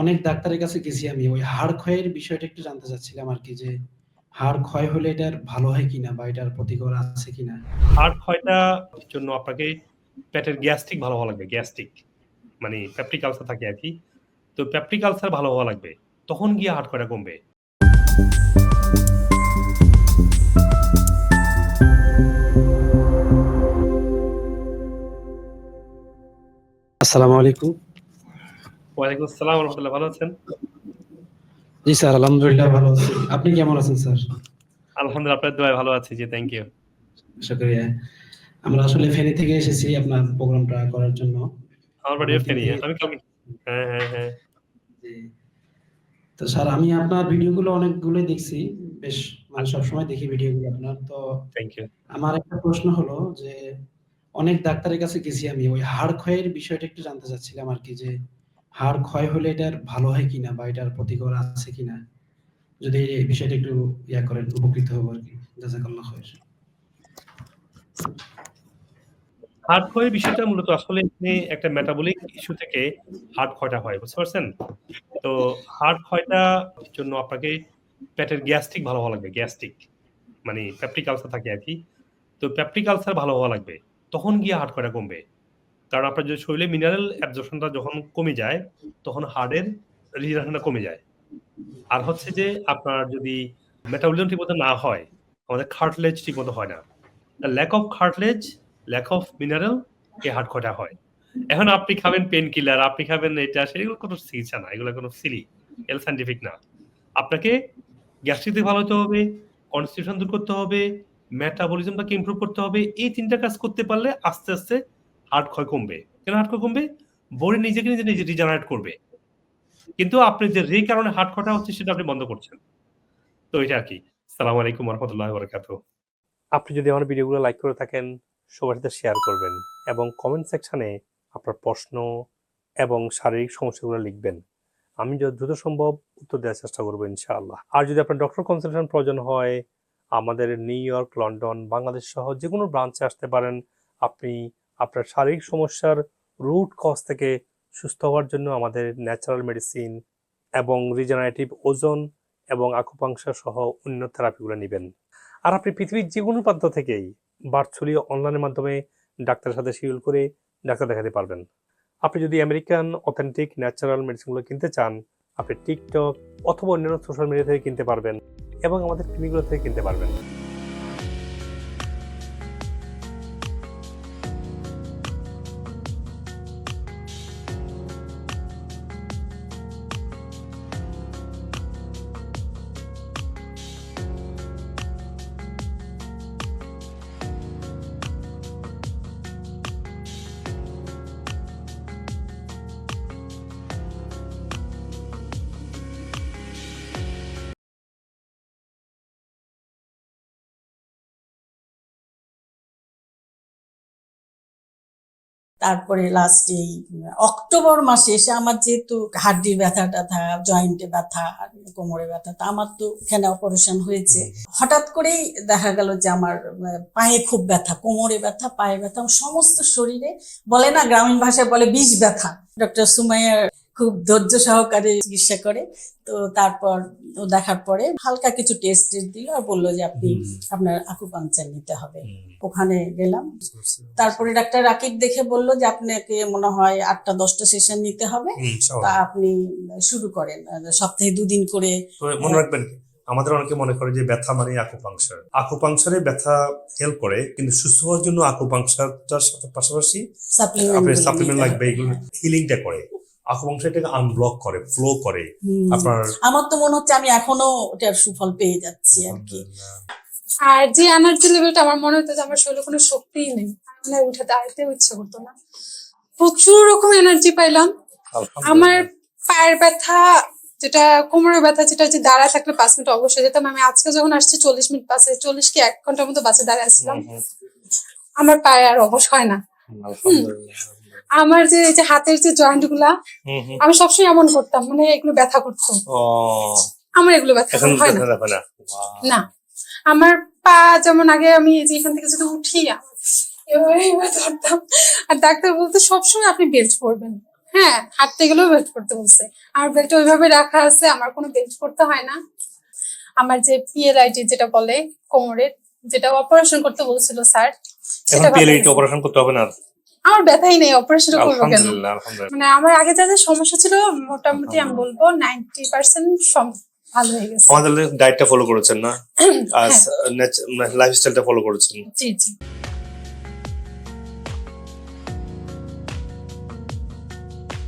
অনেক ডাক্তারের কাছে গেছি আমি। ওই হাড় ক্ষয়ের বিষয়টা একটু জানতে চাচ্ছিলাম আরকি যে, হাড় ক্ষয় হলে এটার ভালো হয় কিনা বা এটার প্রতিকার আছে কিনা? হাড় ক্ষয়টা জন্য আপনাকে পেটের গ্যাস্ট্রিক ভালো হওয়া লাগবে। গ্যাস্ট্রিক মানে পেপটিক আলসার থাকে আরকি। তো পেপটিক আলসার ভালো হওয়া লাগবে। তখন গিয়ে হাড় ক্ষয়টা কমবে। আসসালামু আলাইকুম। ওয়ালাইকুম আসসালাম ওয়া রাহমাতুল্লাহ। ভালো আছেন? জি স্যার, আলহামদুলিল্লাহ ভালো আছি। আপনি কেমন আছেন স্যার? আলহামদুলিল্লাহ আপনার দোয়ায় ভালো আছি। জি, থ্যাংক ইউ। শুকরিয়া। আমরা আসলে ফেনী থেকে এসেছি আপনার প্রোগ্রামটা করার জন্য। আমার বাড়িও অনেকদিন ফেনী। থেকে আমি কালকে হ্যাঁ, হ্যাঁ, হ্যাঁ। জি। তো স্যার আমি আপনার ভিডিওগুলো অনেকগুলোই দেখছি। বেশ মানে আচ্ছা, সবসময় দেখি ভিডিওগুলো আপনার। তো থ্যাংক ইউ। আমার একটা প্রশ্ন হলো যে, অনেক ডাক্তারের কাছে গেছি আমি। ওই হাড় ক্ষয়ের বিষয়টা একটু জানতে চাচ্ছিলাম আরকি যে, হাড় ক্ষয় হলে এটার ভালো হয় কিনা বা এটার প্রতিকার আছে কিনা? যদি এই বিষয়টা একটু করেন উপকৃত হবো আরকি। জাযাকাল্লাহ খাইর। হার্ট ক্ষয়ের বিষয়টা মূলত আসলে এখানে একটা মেটাবলিক ইস্যু থেকে হার্ট ক্ষয়টা হয়। বুঝতে পারছেন? তো হার্ট ক্ষয়টা জন্য আপনাকে পেটের গ্যাস্ট্রিক ভালো হওয়া লাগবে। গ্যাস্ট্রিক মানে পেপটিক আলসার থাকে আরকি। তো পেপটিক আলসার ভালো হওয়া লাগবে। তখন গিয়ে হার্ট ক্ষয়টা কমবে। কারণ আপনার যদি শরীরে মিনারেল অ্যাবজর্পশনটা যখন কমে যায়, তখন হার্টের রিজেনারেশনটা কমে যায়। আর হচ্ছে যে আপনার যদি মেটাবলিজম ঠিকমতো না হয়, আমাদের কার্টিলেজ ঠিকমতো হয় না। Lack of cartilage, lack of mineral এই হার্ট ক্ষয়টা হয়। এখন আপনি খাবেন পেইন কিলার, আপনি খাবেন এটা সেগুলো কোনো চিকিৎসা না। এগুলো কোনো সিলি, এগুলো সায়েন্টিফিক না। আপনাকে গ্যাস্ট্রিক থেকে ভালো হতে হবে, কনস্টিপেশন দূর করতে হবে, মেটাবলিজমটাকে ইমপ্রুভ করতে হবে। এই ৩ টা কাজ করতে পারলে আস্তে, আস্তে হার্ট ক্ষয় কমবে। কেন হার্ট ক্ষয় কমবে? বডি নিজেকে নিজে রিজেনারেট করবে। কিন্তু আপনি যে কারণে হার্ট ক্ষয়টা হচ্ছে সেটা আপনি বন্ধ করছেন। তো এটা আরকি। আসসালামু আলাইকুম ওয়া রাহমাতুল্লাহি ওয়া বারাকাতুহু। আপনি যদি আমার ভিডিওগুলো লাইক করে থাকেন, সবার সাথে শেয়ার করবেন এবং কমেন্ট সেকশনে আপনার প্রশ্ন এবং শারীরিক সমস্যাগুলো লিখবেন। আমি যত দ্রুত সম্ভব উত্তর দেওয়ার চেষ্টা করব ইনশাআল্লাহ। আর যদি আপনার ডক্টর কনসালটেশন প্রয়োজন হয়, আমাদের নিউ ইয়র্ক, লন্ডন, বাংলাদেশ সহ যেকোনো ব্রাঞ্চে আসতে পারেন। আপনি আপনার শারীরিক সমস্যার রুট কজ থেকে সুস্থ হওয়ার জন্য আমাদের ন্যাচারাল মেডিসিন এবং রিজেনারেটিভ ওজন এবং আকুপাংশার সহ অন্য থেরাপিগুলো নিবেন। আর আপনি পৃথিবীর যেকোনো প্রান্ত থেকেই ভার্চুয়ালি অনলাইনের মাধ্যমে ডাক্তারের সাথে শিডিউল করে ডাক্তার দেখাতে পারবেন। আপনি যদি আমেরিকান অথেন্টিক ন্যাচারাল মেডিসিনগুলো কিনতে চান, আপনি টিকটক অথবা অন্যান্য সোশ্যাল মিডিয়া থেকে কিনতে পারবেন এবং আমাদের ক্লিনিকগুলো থেকে কিনতে পারবেন। তারপরে লাস্টে এই অক্টোবর মাসে এসে আমার যেহেতু হাড্ডির ব্যথা ট্যাথা, জয়েন্টে ব্যথা, কোমরে ব্যথা, তা আমার তো এখানে অপারেশন হয়েছে। হঠাৎ করেই দেখা গেল যে আমার পায়ে খুব ব্যথা, কোমরে ব্যথা, পায়ে ব্যথা, সমস্ত শরীরে, বলে না গ্রামীণ ভাষায় বলে বিষ ব্যথা। ডক্টর সুমাইয়ার খুব ধৈর্য সহকারে চিকিৎসা করে। তো তারপর ও দেখার পরে হালকা কিছু টেস্ট দিল আর বললো যে আপনি আপনার আকুপাংচার নিতে হবে। ওখানে গেলাম। তারপরে ডাক্তার রাকিব দেখে বলল যে আপনাকে মনে হয় 8টা-10টা সেশন নিতে হবে। তা আপনি শুরু করেন সপ্তাহে 2 দিন করে। মনে রাখবেন আমাদের অনেকে মনে করে যে ব্যথা মানে আকুপাংচার। আকুপাংচারে ব্যথা হেল্প করে, কিন্তু সুস্থ হওয়ার জন্য আকুপাংচারটার সাথে পাশাপাশি সাপ্লিমেন্ট লাগবে। এগুলো হিলিংটা করে, আকুপাংচারটাকে আনব্লক করে, ফ্লো করে। আপনার আমার তো মনে হচ্ছে আমি এখনো ওটার সুফল পেয়ে যাচ্ছি আর কি। আর যে এনার্জি লেভেলটা আমার মনে হতো যে আমার শরীরে কোনো শক্তিই নেই, মানে উঠে দাঁড়াতেও ইচ্ছে করতো না। প্রচুর রকম এনার্জি পাইলাম। আমার পায়ের ব্যথা, যেটা কোমরের ব্যথা, যেটা যে দাঁড়ায় থাকলে 5 মিনিট অবশ্যই যেতাম, আমি আজকে যখন আসছি 40 মিনিট বাসে, 40 কি 1 ঘন্টার মতো বাসে দাঁড়ায় আসছিলাম। আমার পায়ে আর অবশ হয় না। আমার যে এই যে হাতের যে জয়েন্ট গুলা, আমি সবসময় এমন করতাম, মানে এগুলো ব্যথা করতো। আমার এগুলো ব্যথা হয় না। না, আমার পা যেমন আগে আমি এখান থেকে যদি উঠি এভাবে ধরতাম, আর ডাক্তার বলতে সবসময় আপনি বেল্ট পরবেন। হ্যাঁ, হাঁটতে গেলেও বেল্ট করতে বলছে। আর বেল্ট ওইভাবে রাখা আছে, আমার কোনো বেল্ট করতে হয় না। আমার যে পিএলআইটি যেটা বলে কোমরের, যেটা অপারেশন করতে বলছিল স্যার, এখন সেটা পিএলআইটি অপারেশন করতে হবে না? আমার ব্যথাই নেই, অপারেশন করবো কেন? আলহামদুলিল্লাহ, আলহামদুলিল্লাহ। মানে আমার আগে যাদের সমস্যা ছিল মোটামুটি আমি বলবো 90% ভালো হয়ে গেছে। আমাদের ডায়েটটা ফলো করেছেন না, আর হ্যাঁ, লাইফস্টাইলটা ফলো করেছেন। জি জি।